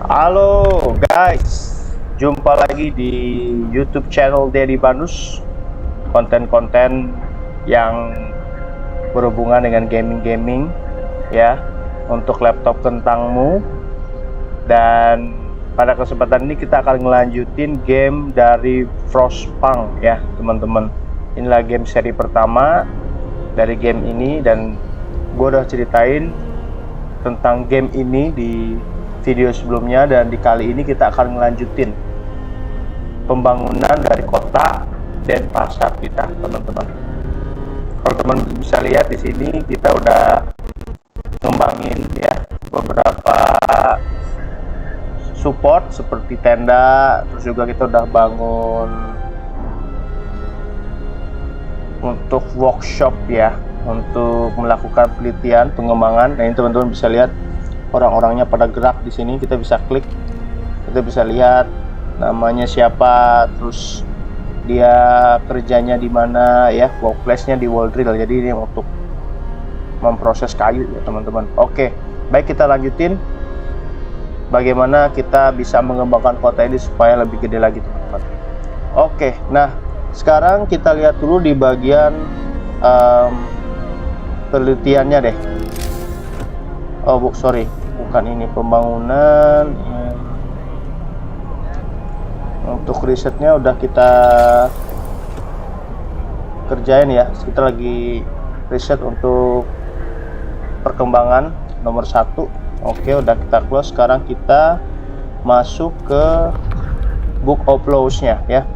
Halo guys, jumpa lagi di YouTube channel Dedi Banus. Konten-konten yang berhubungan dengan gaming-gaming ya, untuk laptop kentangmu. Dan pada kesempatan ini kita akan ngelanjutin game dari Frostpunk ya teman-teman. Inilah game seri pertama dari game ini, dan gue udah ceritain tentang game ini di video sebelumnya, dan di kali ini kita akan melanjutin pembangunan dari kota dan pasar kita, teman-teman. Kalau teman bisa lihat di sini kita udah ngembangin ya beberapa support seperti tenda, terus juga kita udah bangun untuk workshop ya, untuk melakukan penelitian pengembangan. Nah ini teman-teman bisa lihat orang-orangnya pada gerak di sini. Kita bisa klik, kita bisa lihat namanya siapa, terus dia kerjanya di mana ya, workplace-nya di wall drill. Jadi ini untuk memproses kayu ya teman-teman. Oke, baik, kita lanjutin bagaimana kita bisa mengembangkan kota ini supaya lebih gede lagi teman-teman. Oke, nah sekarang kita lihat dulu di bagian penelitiannya deh. Oh sorry, bukan ini, pembangunan. Untuk risetnya udah kita kerjain ya. Kita lagi riset untuk perkembangan nomor 1. Oke, udah kita close. Sekarang kita masuk ke book of laws-nya ya.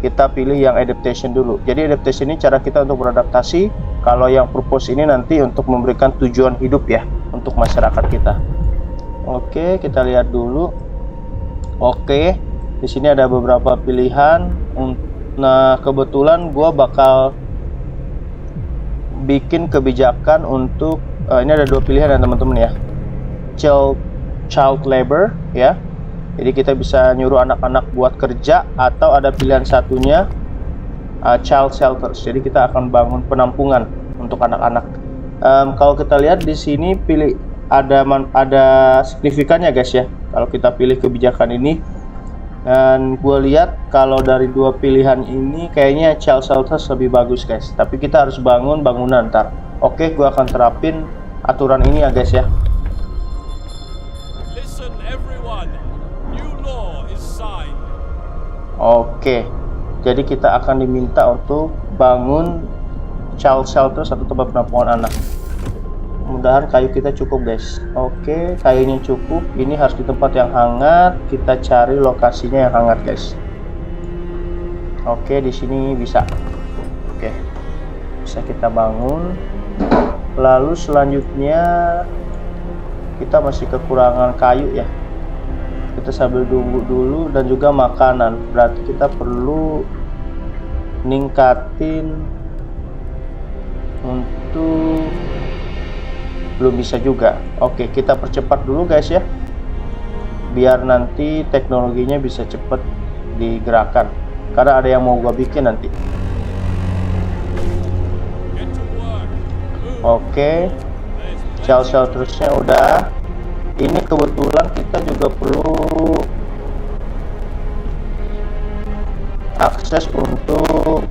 Kita pilih yang adaptation dulu. Jadi adaptation ini cara kita untuk beradaptasi. Kalau yang purpose ini nanti untuk memberikan tujuan hidup ya untuk masyarakat kita. Oke, kita lihat dulu. Oke, di sini ada beberapa pilihan. Nah, kebetulan gue bakal bikin kebijakan untuk ini ada 2 pilihan ya teman-teman ya. Child labor ya. Jadi kita bisa nyuruh anak-anak buat kerja, atau ada pilihan satunya child shelters. Jadi kita akan bangun penampungan untuk anak-anak. Kalau kita lihat di sini pilih ada signifikannya guys ya. Kalau kita pilih kebijakan ini, dan gue lihat kalau dari 2 pilihan ini kayaknya child shelters lebih bagus guys. Tapi kita harus bangun bangunan ntar. Oke, gue akan terapin aturan ini ya guys ya. Listen everyone, new law is signed. Oke, jadi kita akan diminta untuk bangun child shelters atau tempat penampungan anak. Mudah-mudahan kayu kita cukup guys. Oke, kayunya cukup. Ini harus di tempat yang hangat. Kita cari lokasinya yang hangat guys. Oke, di sini bisa. Oke, bisa kita bangun. Lalu selanjutnya kita masih kekurangan kayu ya. Kita sambil tunggu dulu, dan juga makanan. Berarti kita perlu ningkatin untuk, belum bisa juga. Oke, kita percepat dulu guys ya, biar nanti teknologinya bisa cepet digerakkan, karena ada yang mau gua bikin nanti. Oke, child sheltersnya udah. Ini kebetulan kita juga perlu akses untuk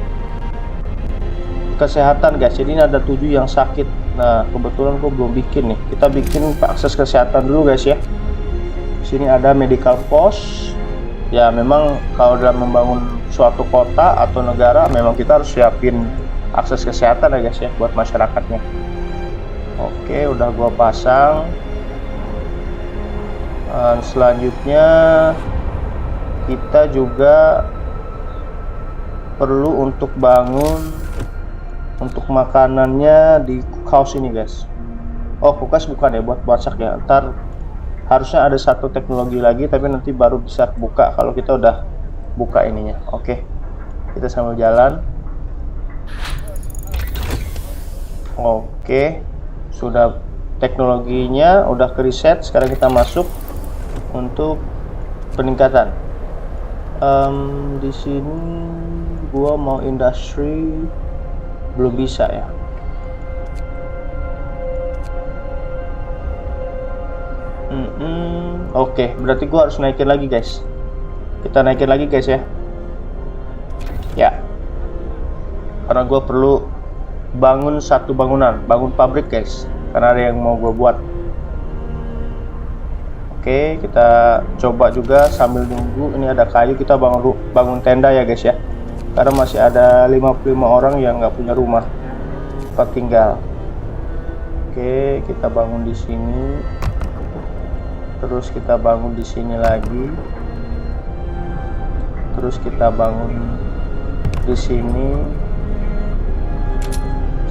kesehatan guys. Jadi ini ada 7 yang sakit. Nah kebetulan gue belum bikin nih. Kita bikin akses kesehatan dulu guys ya. Sini ada medical post. Ya memang kalau dalam membangun suatu kota atau negara, memang kita harus siapin akses kesehatan ya guys ya, buat masyarakatnya. Oke, udah gua pasang. Dan selanjutnya kita juga perlu untuk bangun untuk makanannya di cookhouse ini guys. Oh, cookhouse bukan ya, buat masak ya. Ntar harusnya ada satu teknologi lagi, tapi nanti baru bisa buka kalau kita udah buka ininya. Oke, kita sambil jalan. Oke, sudah, teknologinya udah ke reset. Sekarang kita masuk untuk peningkatan. Di sini gua mau industri, belum bisa ya. Oke, berarti gua harus naikin lagi guys. Kita naikin lagi guys ya. Ya. Karena gua perlu bangun satu bangunan, bangun pabrik guys. Karena ada yang mau gua buat. Oke, kita coba juga sambil nunggu. Ini ada kayu, kita bangun tenda ya guys ya. Karena masih ada 55 orang yang nggak punya rumah tempat tinggal. Oke, kita bangun di sini. Terus kita bangun di sini lagi. Terus kita bangun di sini.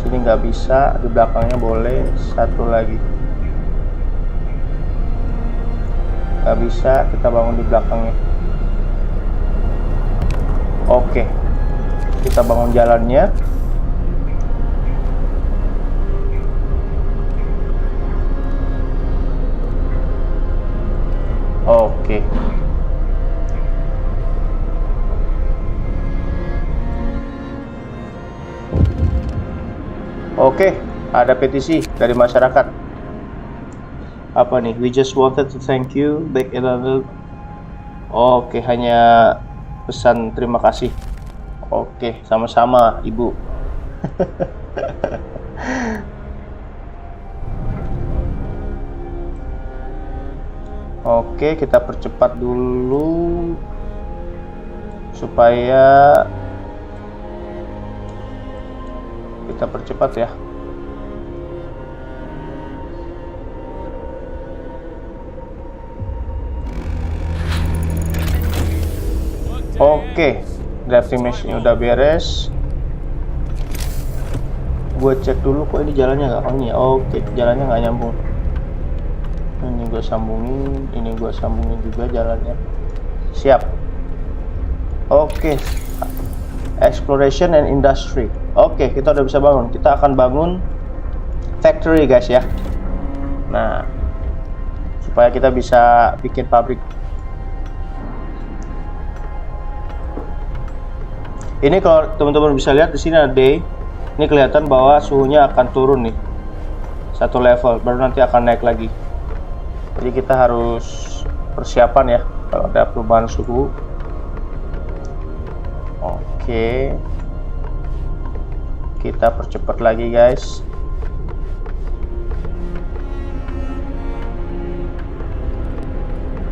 Sini nggak bisa, di belakangnya boleh. Satu lagi. Nggak bisa, kita bangun di belakangnya. Oke, kita bangun jalannya. Oke. Oke, ada petisi dari masyarakat. Apa nih? We just wanted to thank you back in another. Oke, hanya pesan terima kasih. Oke, sama-sama, Ibu. Oke, kita percepat dulu supaya kita percepat ya. Oke, drafting machine udah beres. Gue cek dulu kok ini jalannya nggak ini. Oke, jalannya nggak nyambung. Ini gue sambungin, ini gue sambungin juga jalannya. Siap. Oke. Exploration and industry. Oke, kita udah bisa bangun. Kita akan bangun factory guys ya. Nah, supaya kita bisa bikin pabrik. Ini kalau teman-teman bisa lihat di sini ada day. Ini kelihatan bahwa suhunya akan turun nih. Satu level, baru nanti akan naik lagi. Jadi kita harus persiapan ya kalau ada perubahan suhu. Oke. Kita percepat lagi guys.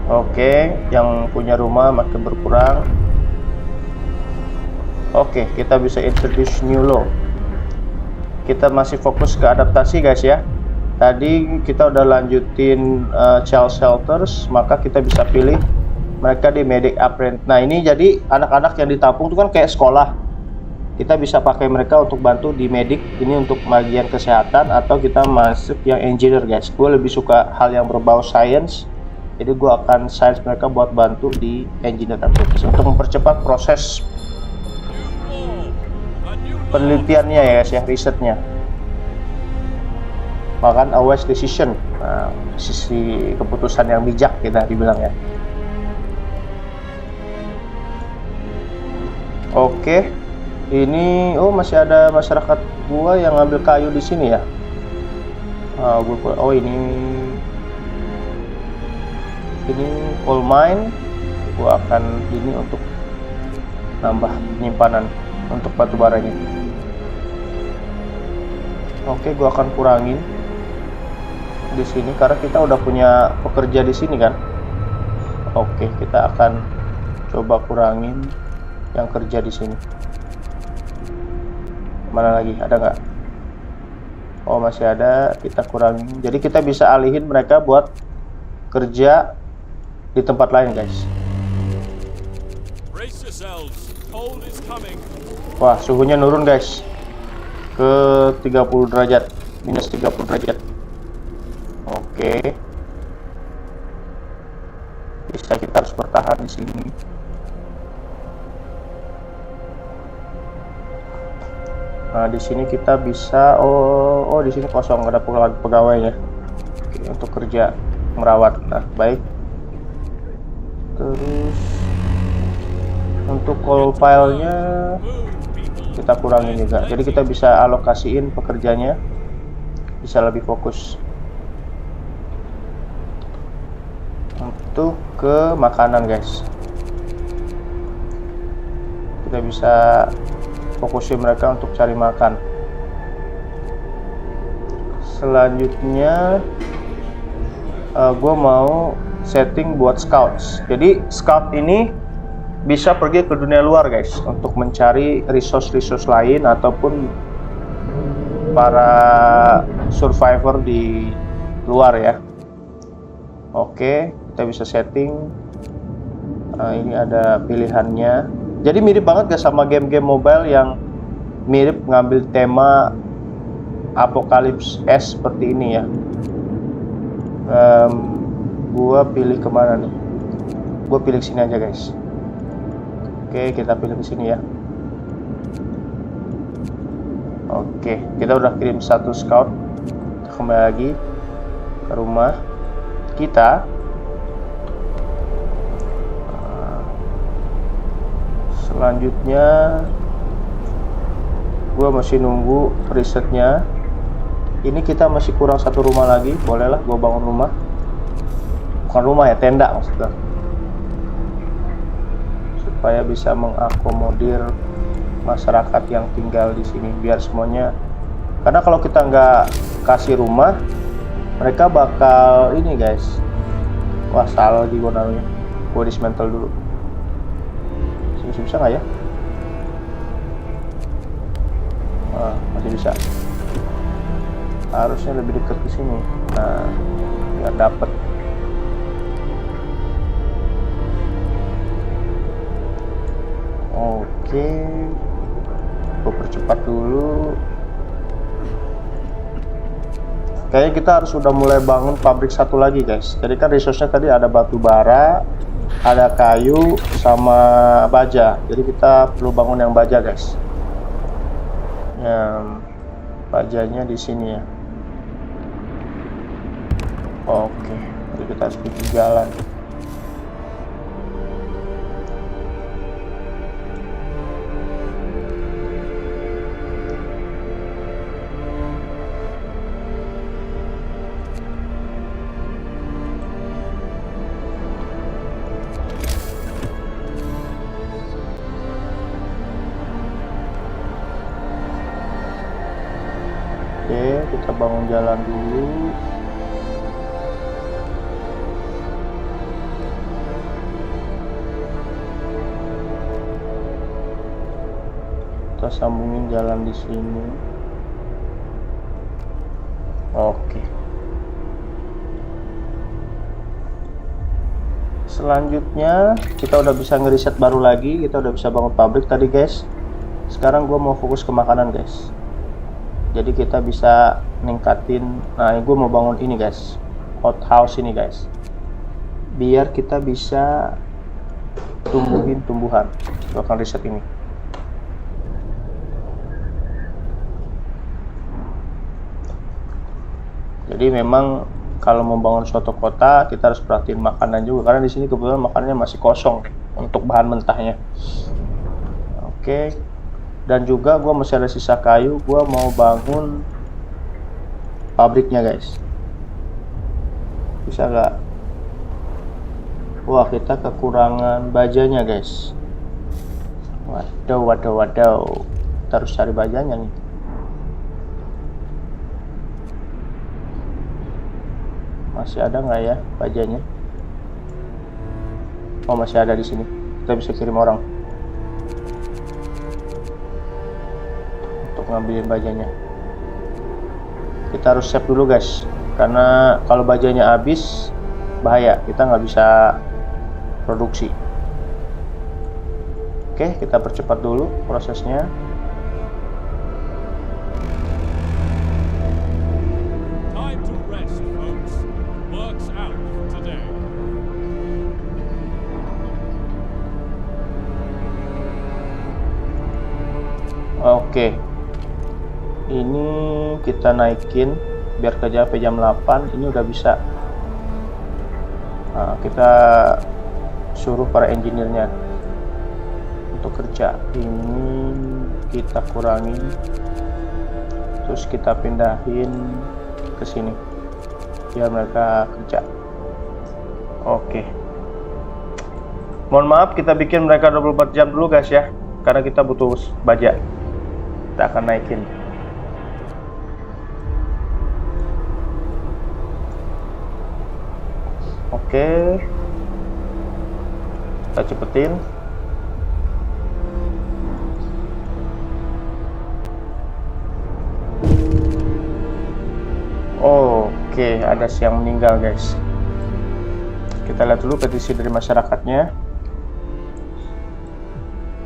Oke, yang punya rumah makin berkurang. Oke, kita bisa introduce new law. Kita masih fokus ke adaptasi guys ya. Tadi kita udah lanjutin child shelters, maka kita bisa pilih mereka di medic apprentice. Nah ini jadi anak-anak yang ditampung itu kan kayak sekolah. Kita bisa pakai mereka untuk bantu di medic, ini untuk bagian kesehatan, atau kita masuk yang engineer guys. Gue lebih suka hal yang berbau science, jadi gue akan science mereka buat bantu di engineer apprentice untuk mempercepat proses penelitiannya ya guys ya, risetnya. Bahkan a wise decision, nah, sisi keputusan yang bijak kita dibilang ya. Oke, ini masih ada masyarakat gua yang ngambil kayu di sini ya. Ini coal mine. Gua akan ini untuk nambah penyimpanan untuk batu baranya. Oke, gua akan kurangin di sini karena kita udah punya pekerja di sini kan. Oke, kita akan coba kurangin yang kerja di sini. Mana lagi? Ada nggak? Oh, masih ada. Kita kurangin. Jadi kita bisa alihin mereka buat kerja di tempat lain, guys. Wah, suhunya nurun, guys. Ke 30 derajat. Minus 30 derajat. Oke. Bisa, kita harus bertahan di sini. Nah, di sini kita bisa di sini kosong, ada pegawainya. Oke, untuk kerja merawat. Nah, baik. Terus untuk coal pile-nya kita kurangin juga. Jadi kita bisa alokasiin pekerjanya, bisa lebih fokus. untuk ke makanan guys. Kita bisa fokusin mereka untuk cari makan. Selanjutnya gue mau setting buat scouts. Jadi scout ini bisa pergi ke dunia luar guys untuk mencari resource lain ataupun para survivor di luar ya. Oke, kita bisa setting. Ini ada pilihannya. Jadi mirip banget guys sama game-game mobile yang mirip ngambil tema Apocalypse S seperti ini ya. Gua pilih kemana nih? Gua pilih sini aja guys. Oke, kita pilih ke sini ya. Oke, kita udah kirim satu scout. Kita kembali lagi ke rumah kita. Selanjutnya gua masih nunggu risetnya. Ini kita masih kurang satu rumah lagi. Bolehlah gua bangun rumah. Bukan rumah ya, tenda maksudnya, supaya bisa mengakomodir masyarakat yang tinggal di sini biar semuanya. Karena kalau kita nggak kasih rumah, mereka bakal ini guys. Wah, salah lagi gua naruhnya. Gua dismantle dulu. Bisa nggak ya? Masih bisa. Harusnya lebih dekat ke sini. Nah, biar dapet. Oke, gue percepat dulu. Kayaknya kita harus sudah mulai bangun pabrik satu lagi guys. Jadi kan resource-nya tadi ada batu bara, ada kayu, sama baja. Jadi kita perlu bangun yang baja guys. Yang bajanya di sini ya. Oke, jadi kita harus bikin jalan. Oke, kita bangun jalan dulu. Kita sambungin jalan di sini. Oke. Selanjutnya kita udah bisa ngeriset baru lagi. Kita udah bisa bangun pabrik tadi guys. Sekarang gue mau fokus ke makanan guys. Jadi kita bisa ningkatin. Nah, gue mau bangun ini guys, hothouse ini guys, biar kita bisa tumbuhin tumbuhan. Gue akan riset ini. Jadi memang kalau membangun suatu kota kita harus perhatiin makanan juga, karena di sini kebetulan makanannya masih kosong untuk bahan mentahnya. Oke. Dan juga gue masih ada sisa kayu. Gue mau bangun pabriknya guys. Bisa nggak? Wah, kita kekurangan bajanya guys. Waduh. Kita harus cari bajanya nih. Masih ada nggak ya bajanya? Oh, masih ada di sini. Kita bisa kirim orang ngambilin bajanya. Kita harus save dulu guys, karena kalau bajanya habis bahaya, kita nggak bisa produksi. Oke, kita percepat dulu prosesnya. Time to rest, folks. Work's out today. Oke. Ini kita naikin biar kerja sampai jam 8. Ini udah bisa. Nah, kita suruh para engineer-nya untuk kerja. Ini kita kurangin, terus kita pindahin ke sini biar mereka kerja. Oke. Mohon maaf kita bikin mereka 24 jam dulu guys ya, karena kita butuh baja. Kita akan naikin. Oke. Kita cepetin. Oke, ada yang meninggal guys. Kita lihat dulu petisi dari masyarakatnya.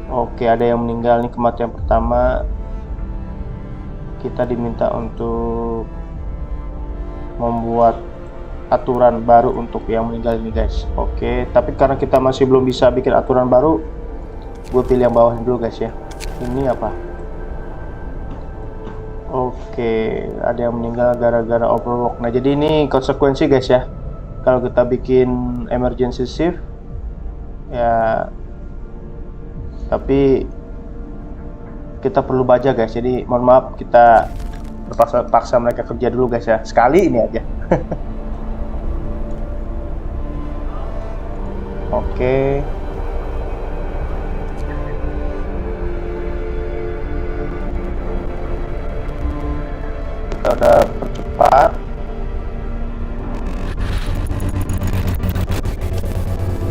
Oke, ada yang meninggal nih, kematian pertama. Kita diminta untuk membuat aturan baru untuk yang meninggal ini guys. Oke, tapi karena kita masih belum bisa bikin aturan baru, gue pilih yang bawah dulu guys ya. Ini apa? Oke, ada yang meninggal gara-gara overwork. Nah, jadi ini konsekuensi guys ya. Kalau kita bikin emergency shift, ya, tapi kita perlu baja guys. Jadi mohon maaf kita paksa mereka kerja dulu guys ya. Sekali ini aja. Oke. Kita udah percepat.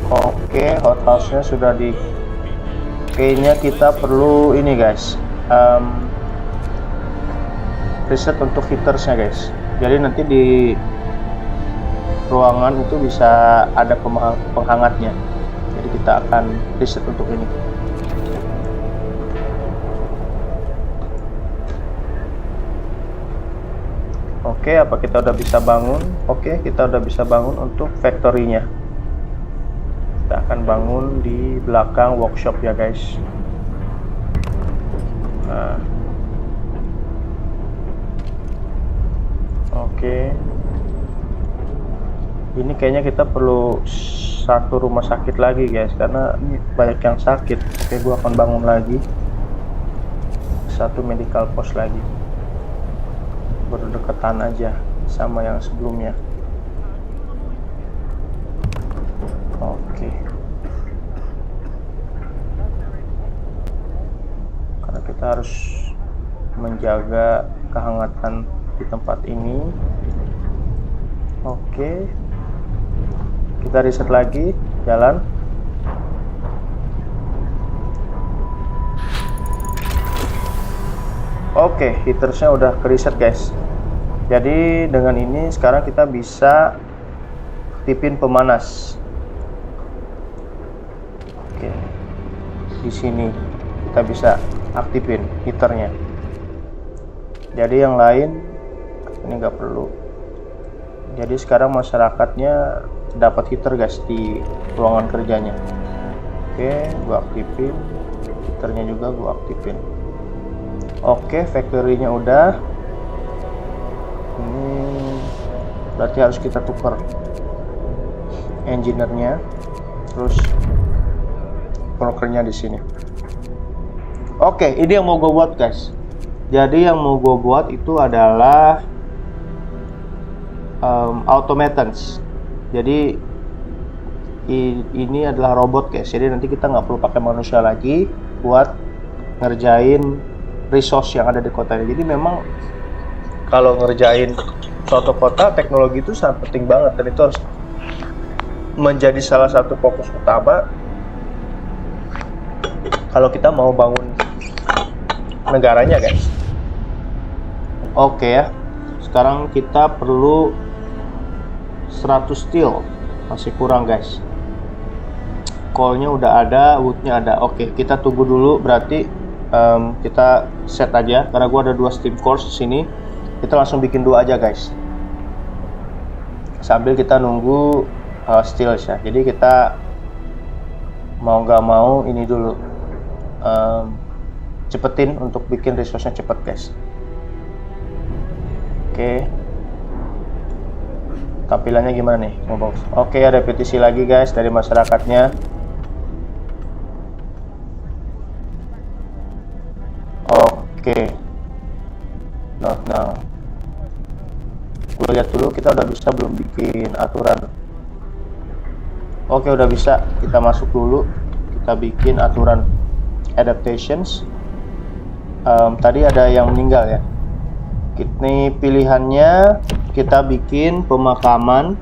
Oke, hothouse-nya sudah di. Kayaknya kita perlu ini guys, preset untuk heatersnya guys. Jadi nanti di ruangan itu bisa ada penghangatnya. Jadi kita akan preset untuk ini. Oke, apa kita udah bisa bangun? Oke, kita udah bisa bangun untuk factory-nya. Kita akan bangun di belakang workshop ya guys. Nah. Oke. Ini kayaknya kita perlu satu rumah sakit lagi guys, karena ini banyak yang sakit. Oke, gua akan bangun lagi satu medical post lagi, berdekatan aja sama yang sebelumnya. Oke. Karena kita harus menjaga kehangatan di tempat ini. Oke. Kita reset lagi, jalan. Oke, heatersnya udah ke reset guys. Jadi dengan ini sekarang kita bisa aktifin pemanas. Oke, di sini kita bisa aktifin heaternya. Jadi yang lain ini nggak perlu. Jadi sekarang masyarakatnya dapat heater guys di ruangan kerjanya. Oke, gua aktifin heaternya juga, gua aktifin. Oke, factory-nya udah. Ini berarti harus kita tukar engineer-nya, terus brokernya di sini. Oke, ini yang mau gue buat guys. Jadi yang mau gue buat itu adalah automatons. Jadi ini adalah robot guys. Jadi nanti kita nggak perlu pakai manusia lagi buat ngerjain resource yang ada di kota ini. Jadi memang kalau ngerjain suatu kota, teknologi itu sangat penting banget, dan itu harus menjadi salah satu fokus utama kalau kita mau bangun negaranya guys. Oke ya, sekarang kita perlu 100 steel, masih kurang guys. Coalnya udah ada, woodnya ada. Oke, kita tunggu dulu, berarti kita set aja karena gua ada 2 steam cores di sini. Kita langsung bikin 2 aja guys, sambil kita nunggu steel ya. Jadi kita mau nggak mau ini dulu, cepetin untuk bikin resource-nya cepet guys. Oke, tampilannya gimana nih? Oke, ada petisi lagi guys dari masyarakatnya. Oke, nah, gue lihat dulu kita udah bisa belum bikin aturan. Oke, udah bisa. Kita masuk dulu. Kita bikin aturan adaptations. Tadi ada yang meninggal ya. Ini pilihannya, kita bikin pemakaman.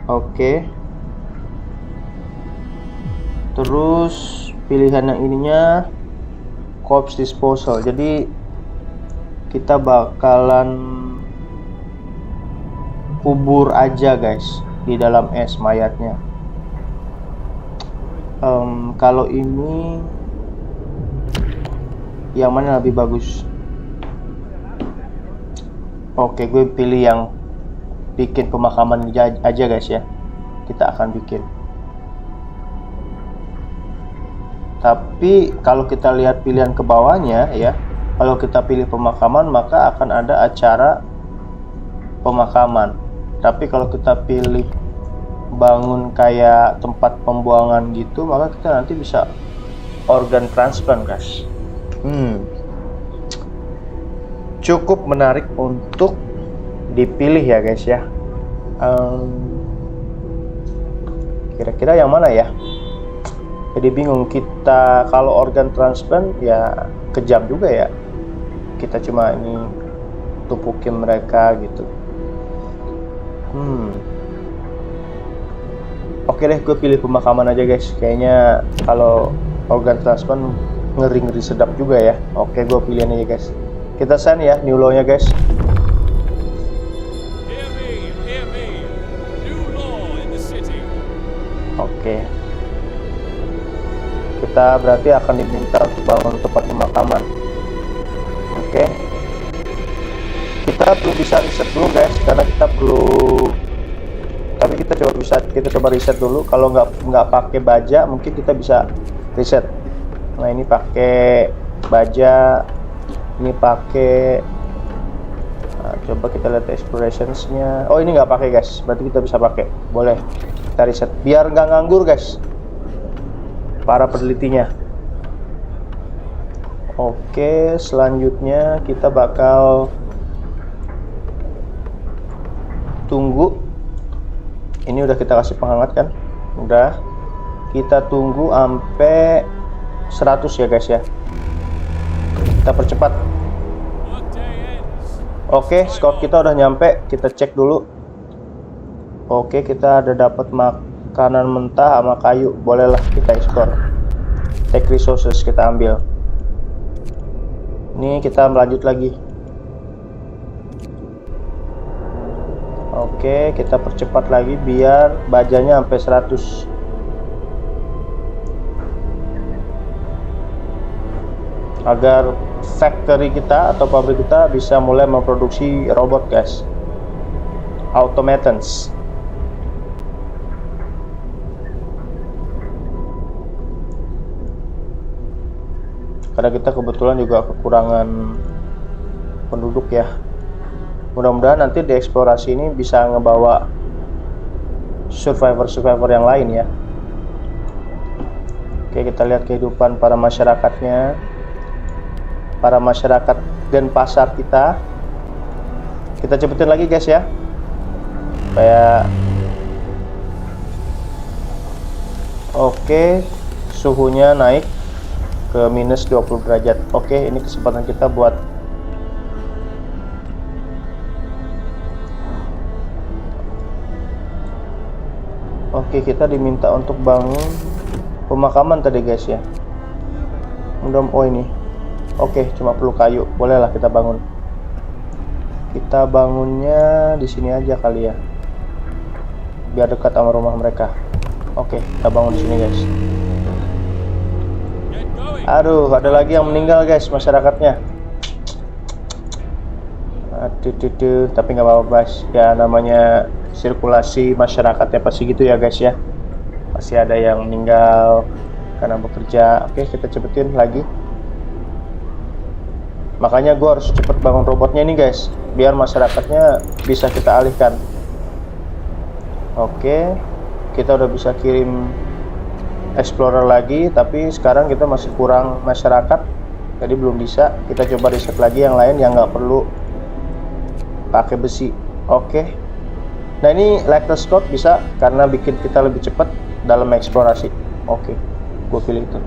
Oke. Terus pilihan yang ininya corpse disposal. Jadi kita bakalan kubur aja guys di dalam es mayatnya. Kalau ini yang mana lebih bagus? Oke, gue pilih yang bikin pemakaman aja guys ya. Kita akan bikin. Tapi kalau kita lihat pilihan ke bawahnya ya, kalau kita pilih pemakaman maka akan ada acara pemakaman. Tapi kalau kita pilih bangun kayak tempat pembuangan gitu, maka kita nanti bisa organ transplant guys. Cukup menarik untuk dipilih ya guys ya. Kira-kira yang mana ya? Jadi bingung. Kita kalau organ transplant ya kejam juga ya. Kita cuma ini tumpukin mereka gitu. Oke deh, gue pilih pemakaman aja guys. Kayaknya kalau organ transplant ngeri-ngeri sedap juga ya. Oke, gue pilihin aja guys. Kita send ya new law-nya guys. Hear me. New law in the city. Oke. Kita berarti akan diminta untuk bangun tempat pemakaman. Oke. Kita perlu bisa riset dulu guys, karena kita perlu. Tapi kita coba riset dulu. Kalau nggak pakai baja, mungkin kita bisa riset. Nah ini pakai baja, ini pakai. Nah, coba kita lihat explorationsnya. Oh ini nggak pakai guys, berarti kita bisa pakai. Boleh kita riset, biar nggak nganggur guys para penelitinya. Oke, selanjutnya kita bakal tunggu. Ini udah kita kasih penghangat kan? Udah. Kita tunggu sampai 100 ya guys ya. Kita percepat. Oke, scout kita udah nyampe. Kita cek dulu. Oke, kita ada dapat makanan mentah sama kayu. Bolehlah kita explore. Take resources kita ambil. Ini kita melanjut lagi. Oke, kita percepat lagi biar bajanya sampai 100. Agar factory kita atau pabrik kita bisa mulai memproduksi robot guys. Automatons. Karena kita kebetulan juga kekurangan penduduk ya. Mudah-mudahan nanti di eksplorasi ini bisa ngebawa survivor yang lain ya. Oke, kita lihat kehidupan para masyarakatnya, para masyarakat dan pasar kita. Kita cepetin lagi guys ya, supaya oke, suhunya naik ke minus 20 derajat. Oke, ini kesempatan kita buat Oke, kita diminta untuk bangun pemakaman tadi guys ya. Oh ini. Oke, cuma perlu kayu. Bolehlah kita bangun. Kita bangunnya di sini aja kali ya. Biar dekat sama rumah mereka. Oke, kita bangun di sini guys. Aduh, ada lagi yang meninggal guys, masyarakatnya. Aduh, tapi nggak apa-apa guys. Ya namanya sirkulasi masyarakatnya pasti gitu ya guys ya. Masih ada yang meninggal karena bekerja. Oke, kita cepetin lagi. Makanya gue harus cepet bangun robotnya ini guys, biar masyarakatnya bisa kita alihkan. Oke, kita udah bisa kirim explorer lagi, tapi sekarang kita masih kurang masyarakat, jadi belum bisa. Kita coba riset lagi yang lain yang nggak perlu pakai besi. Oke, Nah ini Lecter Scout bisa karena bikin kita lebih cepat dalam eksplorasi. Oke, gue pilih itu.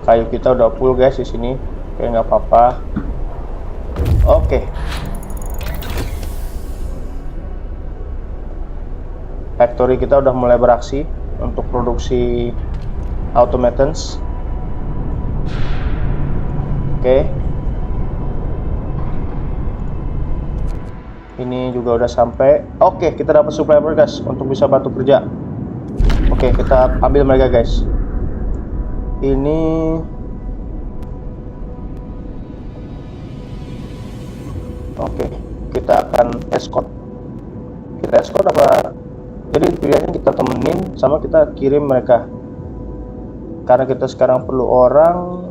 Kayu kita udah full guys di sini, oke nggak apa-apa. Oke. Factory kita udah mulai beraksi untuk produksi automatons. Oke. Ini juga udah sampai. Oke, kita dapat supply guys untuk bisa bantu kerja. Oke, kita ambil mereka guys. Ini oke, kita akan escort. Kita escort apa? Jadi pilihannya kita temenin sama kita kirim mereka. Karena kita sekarang perlu orang,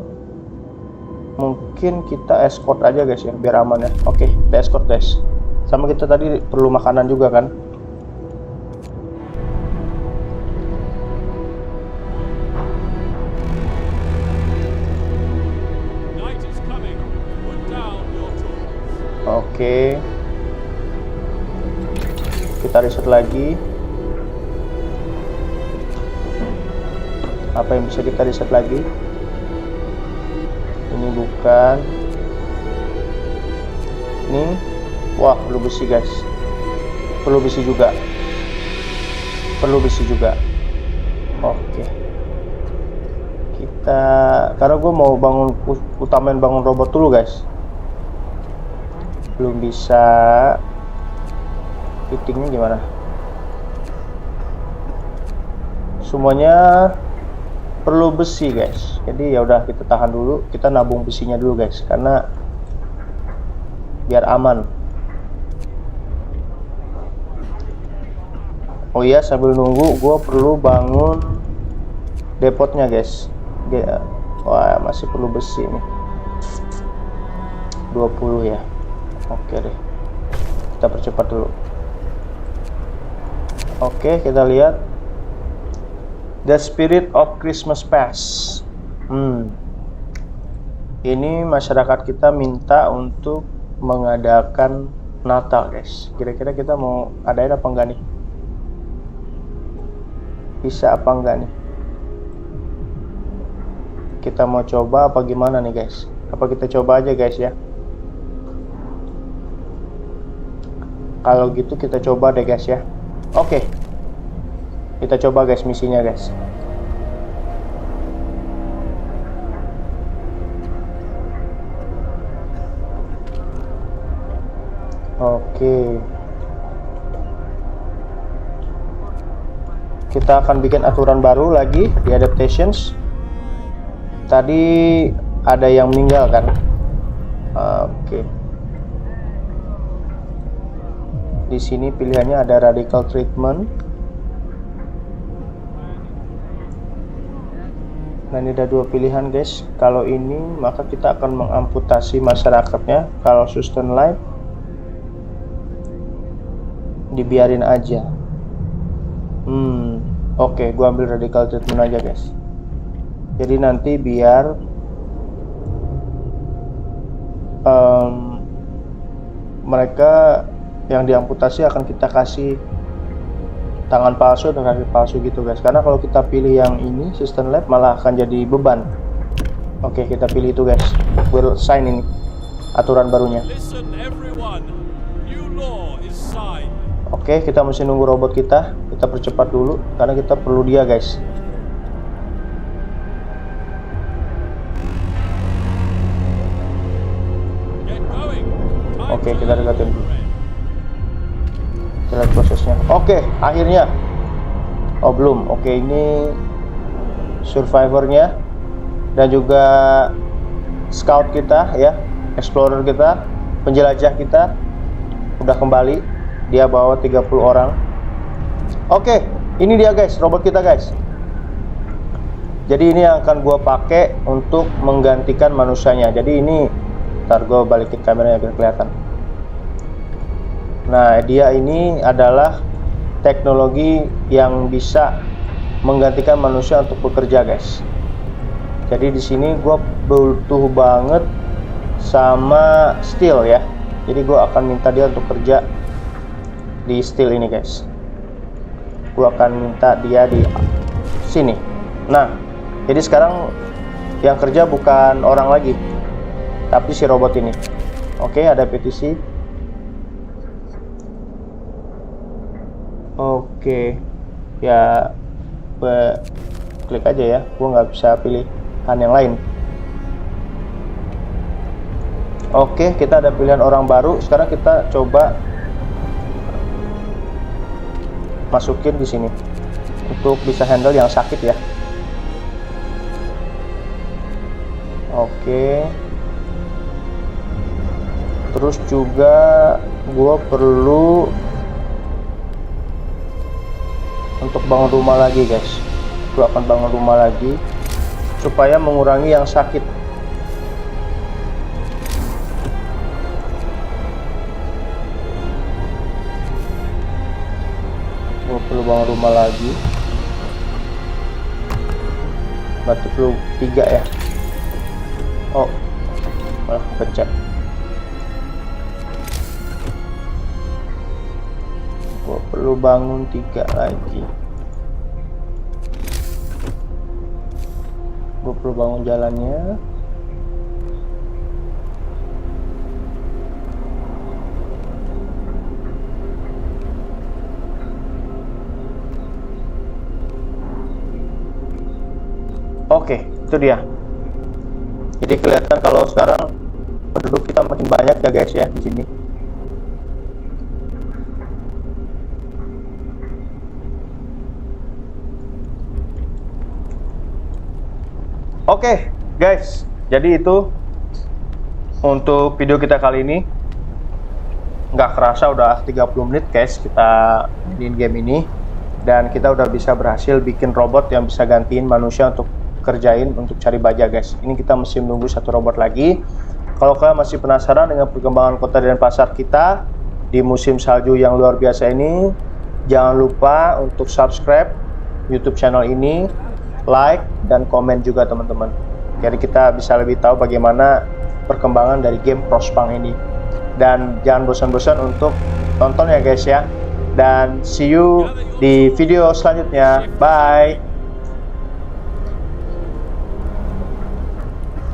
mungkin kita escort aja guys ya, biar aman ya. Oke, kita escort guys. Sama kita tadi perlu makanan juga kan. Night is coming. Put down your tools. Oke. Kita riset lagi. Apa yang bisa kita riset lagi? Ini bukan. Ini. Wah, perlu besi guys. Perlu besi juga. Perlu besi juga. Oke. Kita, karena gue mau bangun, utamain bangun robot dulu guys. Belum bisa. Fittingnya gimana? Semuanya perlu besi guys. Jadi ya udah kita tahan dulu, kita nabung besinya dulu guys, karena biar aman. Oh iya, sambil nunggu gue perlu bangun depotnya guys. Wah, masih perlu besi nih. 20 ya. Oke deh. Kita percepat dulu. Oke, kita lihat. The Spirit of Christmas Past. Ini masyarakat kita minta untuk mengadakan Natal guys. Kira-kira kita mau adain apa enggak nih? Bisa apa enggak nih? Kita mau coba apa gimana nih guys? Apa kita coba aja guys ya? Kalau gitu kita coba deh guys ya. Oke. Kita coba guys misinya guys. Oke. Kita akan bikin aturan baru lagi di adaptations. Tadi ada yang meninggal kan? Oke. Di sini pilihannya ada radical treatment. Nah, ini ada dua pilihan guys. Kalau ini maka kita akan mengamputasi masyarakatnya. Kalau sustain life dibiarin aja. Oke, gua ambil radical treatment aja guys. Jadi nanti biar mereka yang diamputasi akan kita kasih tangan palsu dan kaki palsu gitu guys. Karena kalau kita pilih yang ini system lab malah akan jadi beban. Oke, kita pilih itu guys. We'll sign ini aturan barunya. Listen everyone. New law is signed. Oke, kita mesti nunggu robot kita. Kita percepat dulu karena kita perlu dia guys. Get going. Time Oke, to kita leave deketin. the red. Kita lihat prosesnya. Oke, akhirnya. Oh belum. Oke, ini survivornya dan juga scout kita ya, explorer kita, penjelajah kita udah kembali. Dia bawa 30 orang. Oke, ini dia guys, robot kita guys. Jadi ini yang akan gua pakai untuk menggantikan manusianya. Jadi ini, ntar gua balikin kameranya biar kelihatan. Nah, dia ini adalah teknologi yang bisa menggantikan manusia untuk bekerja guys. Jadi di sini gue butuh banget sama steel ya. Jadi gue akan minta dia untuk kerja di steel ini guys. Gue akan minta dia di sini. Nah, jadi sekarang yang kerja bukan orang lagi, tapi si robot ini. Oke, ada petisi. Oke, ya gue klik aja ya. Gue nggak bisa pilihan yang lain. Oke, kita ada pilihan orang baru. Sekarang kita coba masukin di sini untuk bisa handle yang sakit ya. Oke. Terus juga gue perlu untuk bangun rumah lagi guys. Gue akan bangun rumah lagi supaya mengurangi yang sakit. Gue perlu bangun rumah lagi. Berarti perlu 3 ya. Oh, malah pecah. Gue perlu bangun 3 lagi. Gue perlu bangun jalannya. Oke, itu dia. Jadi kelihatan kalau sekarang penduduk kita makin banyak ya guys ya di sini. Oke, guys, jadi itu untuk video kita kali ini. Nggak kerasa udah 30 menit guys kita mainin game ini, dan kita udah bisa berhasil bikin robot yang bisa gantiin manusia untuk kerjain untuk cari baja guys. Ini kita mesti menunggu satu robot lagi. Kalau kalian masih penasaran dengan perkembangan kota dan pasar kita di musim salju yang luar biasa ini, jangan lupa untuk subscribe YouTube channel ini, like dan komen juga teman-teman. Jadi kita bisa lebih tahu bagaimana perkembangan dari game Frostpunk ini. Dan jangan bosan-bosan untuk tonton ya guys ya. Dan see you di video selanjutnya. Bye.